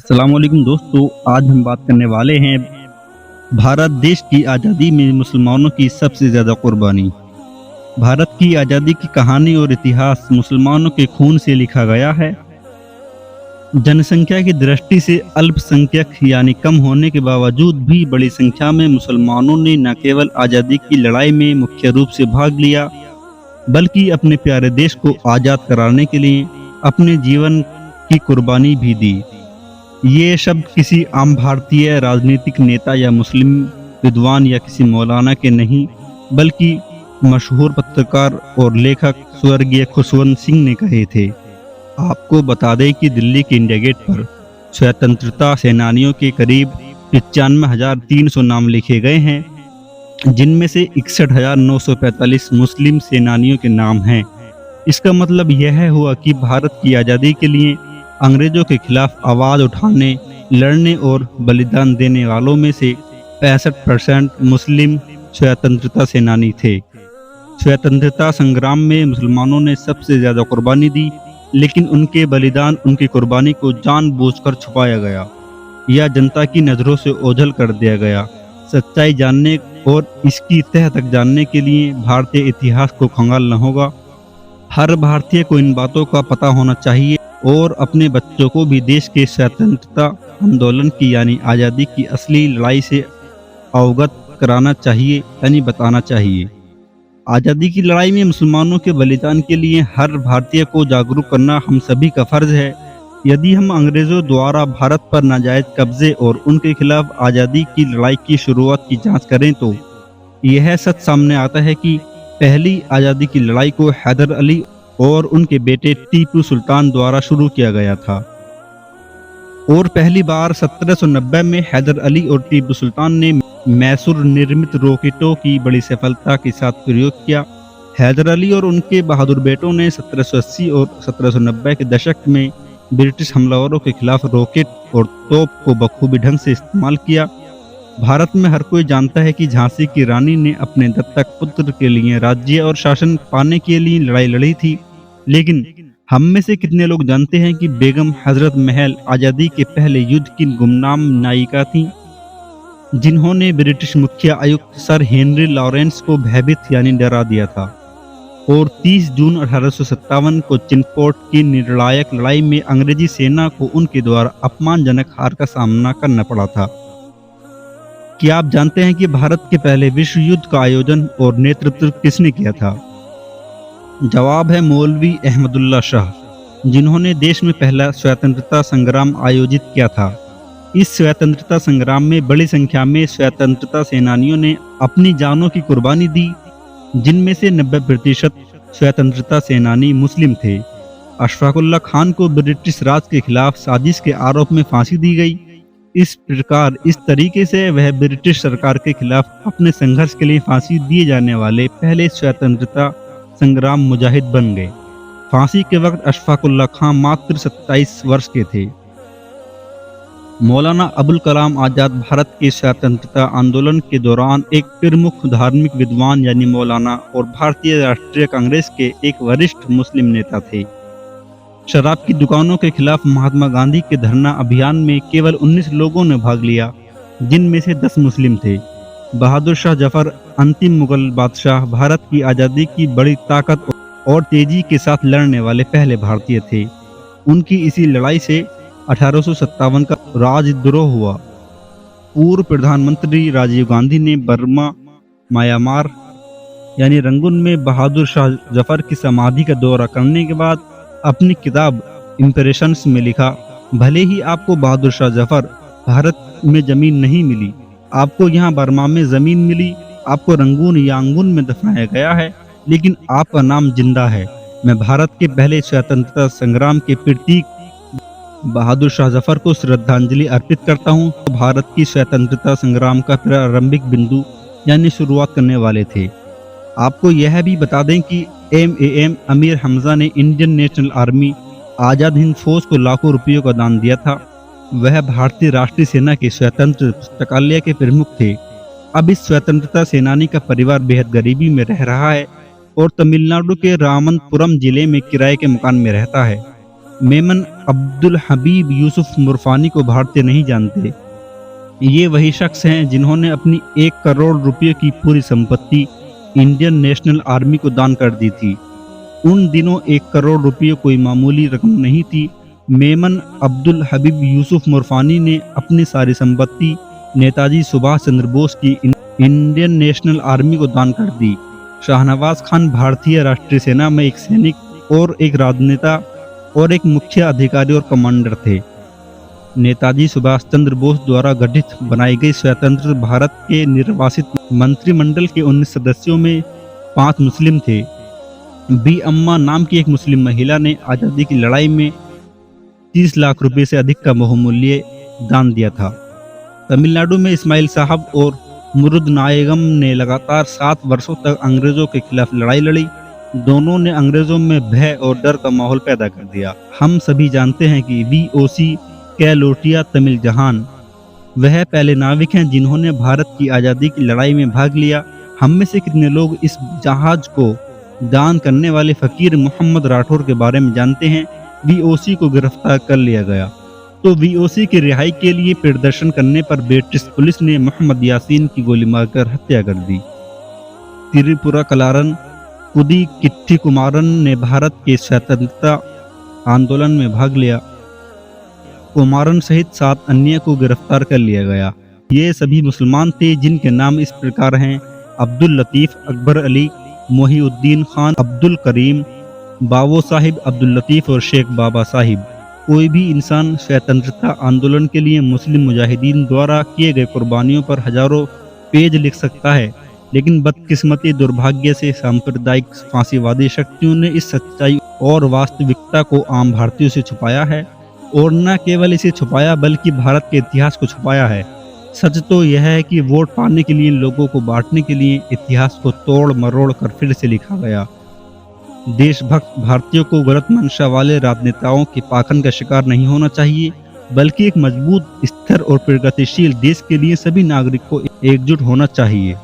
अस्सलाम वालेकुम दोस्तों। आज हम बात करने वाले हैं भारत देश की आज़ादी में मुसलमानों की सबसे ज़्यादा कुर्बानी। भारत की आज़ादी की कहानी और इतिहास मुसलमानों के खून से लिखा गया है। जनसंख्या की दृष्टि से अल्पसंख्यक यानी कम होने के बावजूद भी बड़ी संख्या में मुसलमानों ने न केवल आज़ादी की लड़ाई में मुख्य रूप से भाग लिया, बल्कि अपने प्यारे देश को आज़ाद कराने के लिए अपने जीवन की कुर्बानी भी दी। ये शब्द किसी आम भारतीय राजनीतिक नेता या मुस्लिम विद्वान या किसी मौलाना के नहीं, बल्कि मशहूर पत्रकार और लेखक स्वर्गीय खुशवंत सिंह ने कहे थे। आपको बता दें कि दिल्ली के इंडिया गेट पर स्वतंत्रता सेनानियों के करीब 95,300 नाम लिखे गए हैं, जिनमें से 61,945 मुस्लिम सेनानियों के नाम हैं। इसका मतलब यह हुआ कि भारत की आज़ादी के लिए अंग्रेजों के खिलाफ आवाज़ उठाने, लड़ने और बलिदान देने वालों में से 65% मुस्लिम स्वतंत्रता सेनानी थे। स्वतंत्रता संग्राम में मुसलमानों ने सबसे ज़्यादा कुर्बानी दी, लेकिन उनके बलिदान, उनकी कुर्बानी को जानबूझकर छुपाया गया या जनता की नज़रों से ओझल कर दिया गया। सच्चाई जानने और इसकी तह तक जानने के लिए भारतीय इतिहास को खंगालना होगा। हर भारतीय को इन बातों का पता होना चाहिए और अपने बच्चों को भी देश के स्वतंत्रता आंदोलन की यानी आज़ादी की असली लड़ाई से अवगत कराना चाहिए, यानी बताना चाहिए। आज़ादी की लड़ाई में मुसलमानों के बलिदान के लिए हर भारतीय को जागरूक करना हम सभी का फर्ज है। यदि हम अंग्रेजों द्वारा भारत पर नाजायज कब्जे और उनके खिलाफ आज़ादी की लड़ाई की शुरुआत की जांच करें तो यह सच सामने आता है कि पहली आज़ादी की लड़ाई को हैदर अली और उनके बेटे टीपू सुल्तान द्वारा शुरू किया गया था और पहली बार 1790 में हैदर अली और टीपू सुल्तान ने मैसूर निर्मित रॉकेटों की बड़ी सफलता के साथ प्रयोग किया। हैदर अली और उनके बहादुर बेटों ने 1780 और 1790 के दशक में ब्रिटिश हमलावरों के खिलाफ रॉकेट और तोप को बखूबी ढंग से इस्तेमाल किया। भारत में हर कोई जानता है कि झांसी की रानी ने अपने दत्तक पुत्र के लिए राज्य और शासन पाने के लिए लड़ाई लड़ी थी, लेकिन हम में से कितने लोग जानते हैं कि बेगम हजरत महल आज़ादी के पहले युद्ध की गुमनाम नायिका थीं, जिन्होंने ब्रिटिश मुख्य आयुक्त सर हेनरी लॉरेंस को भयभीत यानी डरा दिया था और 30 जून 1857 को चिनपोट की निर्णायक लड़ाई में अंग्रेजी सेना को उनके द्वारा अपमानजनक हार का सामना करना पड़ा था। क्या आप जानते हैं कि भारत के पहले विश्व युद्ध का आयोजन और नेतृत्व किसने किया था? जवाब है मौलवी अहमदुल्ला शाह, जिन्होंने देश में पहला स्वतंत्रता संग्राम आयोजित किया था। इस स्वतंत्रता संग्राम में बड़ी संख्या में स्वतंत्रता सेनानियों ने अपनी जानों की कुर्बानी दी, जिनमें से 90% स्वतंत्रता सेनानी मुस्लिम थे। अशफाकुल्ला खान को ब्रिटिश राज के खिलाफ साजिश के आरोप में फांसी दी गई। इस तरीके से वह ब्रिटिश सरकार के खिलाफ अपने संघर्ष के लिए फांसी दिए जाने वाले पहले स्वतंत्रता संग्राम मुजाहिद बन गए। फांसी के वक्त अशफाकुल्ला खान मात्र 27 वर्ष के थे। मौलाना अबुल कलाम आज़ाद भारत के स्वतंत्रता आंदोलन के दौरान एक प्रमुख धार्मिक विद्वान यानी मौलाना और भारतीय राष्ट्रीय कांग्रेस के एक वरिष्ठ मुस्लिम नेता थे। शराब की दुकानों के खिलाफ महात्मा गांधी के धरना अभियान में केवल 19 लोगों ने भाग लिया, जिनमें से 10 मुस्लिम थे। बहादुर शाह जफर, अंतिम मुगल बादशाह, भारत की आज़ादी की बड़ी ताकत और तेजी के साथ लड़ने वाले पहले भारतीय थे। उनकी इसी लड़ाई से 1857 का राजद्रोह हुआ। पूर्व प्रधानमंत्री राजीव गांधी ने बर्मा, म्यांमार यानी रंगून में बहादुर शाह जफर की समाधि का दौरा करने के बाद अपनी किताब इम्प्रेशंस में लिखा, भले ही आपको बहादुर शाह जफर भारत में जमीन नहीं मिली, आपको यहाँ बर्मा में जमीन मिली, आपको रंगून यांगून में दफनाया गया है, लेकिन आपका नाम जिंदा है। मैं भारत के पहले स्वतंत्रता संग्राम के प्रतीक बहादुर शाह जफर को श्रद्धांजलि अर्पित करता हूँ। भारत की स्वतंत्रता संग्राम का प्रारंभिक बिंदु यानी शुरुआत करने वाले थे। आपको यह भी बता दें कि MAM अमीर हमजा ने Indian national army Azad Hind फौज को लाखों रुपयों का दान दिया था। वह भारतीय राष्ट्रीय सेना के स्वतंत्र पुस्तकालय के प्रमुख थे। अब इस स्वतंत्रता सेनानी का परिवार बेहद गरीबी में रह रहा है और तमिलनाडु के रामनपुरम जिले में किराए के मकान में रहता है। मेमन अब्दुल हबीब यूसुफ मुरफानी को भारतीय नहीं जानते। ये वही शख्स हैं जिन्होंने अपनी 1 करोड़ रुपये की पूरी संपत्ति इंडियन नेशनल आर्मी को दान कर दी थी। उन दिनों 1 करोड़ रुपये कोई मामूली रकम नहीं थी। मेमन अब्दुल हबीब यूसुफ मुरफानी ने अपनी सारी संपत्ति नेताजी सुभाष चंद्र बोस की इंडियन नेशनल आर्मी को दान कर दी। शाहनवाज खान भारतीय राष्ट्रीय सेना में एक सैनिक और एक राजनेता और एक मुख्य अधिकारी और कमांडर थे। नेताजी सुभाष चंद्र बोस द्वारा गठित बनाई गई स्वतंत्र भारत के निर्वासित मंत्रिमंडल के 19 सदस्यों में 5 मुस्लिम थे। बी अम्मा नाम की एक मुस्लिम महिला ने आज़ादी की लड़ाई में 30 लाख रुपए से अधिक का बहुमूल्य दान दिया था। तमिलनाडु में इस्माइल साहब और मुरुगनायगम ने लगातार 7 वर्षों तक अंग्रेजों के खिलाफ लड़ाई लड़ी। दोनों ने अंग्रेजों में भय और डर का माहौल पैदा कर दिया। हम सभी जानते हैं कि वीओसी कैलोटिया तमिल जहान वह पहले नाविक हैं जिन्होंने भारत की आज़ादी की लड़ाई में भाग लिया। हम में से कितने लोग इस जहाज को दान करने वाले फकीर मोहम्मद राठौर के बारे में जानते हैं। वीओसी को गिरफ्तार कर लिया गया तो वीओसी की रिहाई के लिए प्रदर्शन करने पर ब्रिटिश पुलिस ने मोहम्मद यासीन की गोली मारकर हत्या कर दी। त्रिपुरा कलारन कुदी किट्ठी कुमारन ने भारत के स्वतंत्रता आंदोलन में भाग लिया। कुमारन सहित 7 अन्य को गिरफ्तार कर लिया गया। ये सभी मुसलमान थे जिनके नाम इस प्रकार हैं: अब्दुल लतीफ़, अकबर अली, मोहिउद्दीन खान, अब्दुल करीम, बाबो साहिब, अब्दुल लतीफ़ और शेख बाबा साहिब। कोई भी इंसान स्वतंत्रता आंदोलन के लिए मुस्लिम मुजाहिदीन द्वारा किए गए कुर्बानियों पर हजारों पेज लिख सकता है, लेकिन बदकिस्मती दुर्भाग्य से सांप्रदायिक फांसीवादी शक्तियों ने इस सच्चाई और वास्तविकता को आम भारतीयों से छुपाया है। और न केवल इसे छुपाया बल्कि भारत के इतिहास को छुपाया है। सच तो यह है कि वोट पाने के लिए लोगों को बांटने के लिए इतिहास को तोड़ मरोड़ कर फिर से लिखा गया। देशभक्त भारतीयों को गलत मंशा वाले राजनेताओं के पाखंड का शिकार नहीं होना चाहिए, बल्कि एक मजबूत, स्थिर और प्रगतिशील देश के लिए सभी नागरिक को एकजुट होना चाहिए।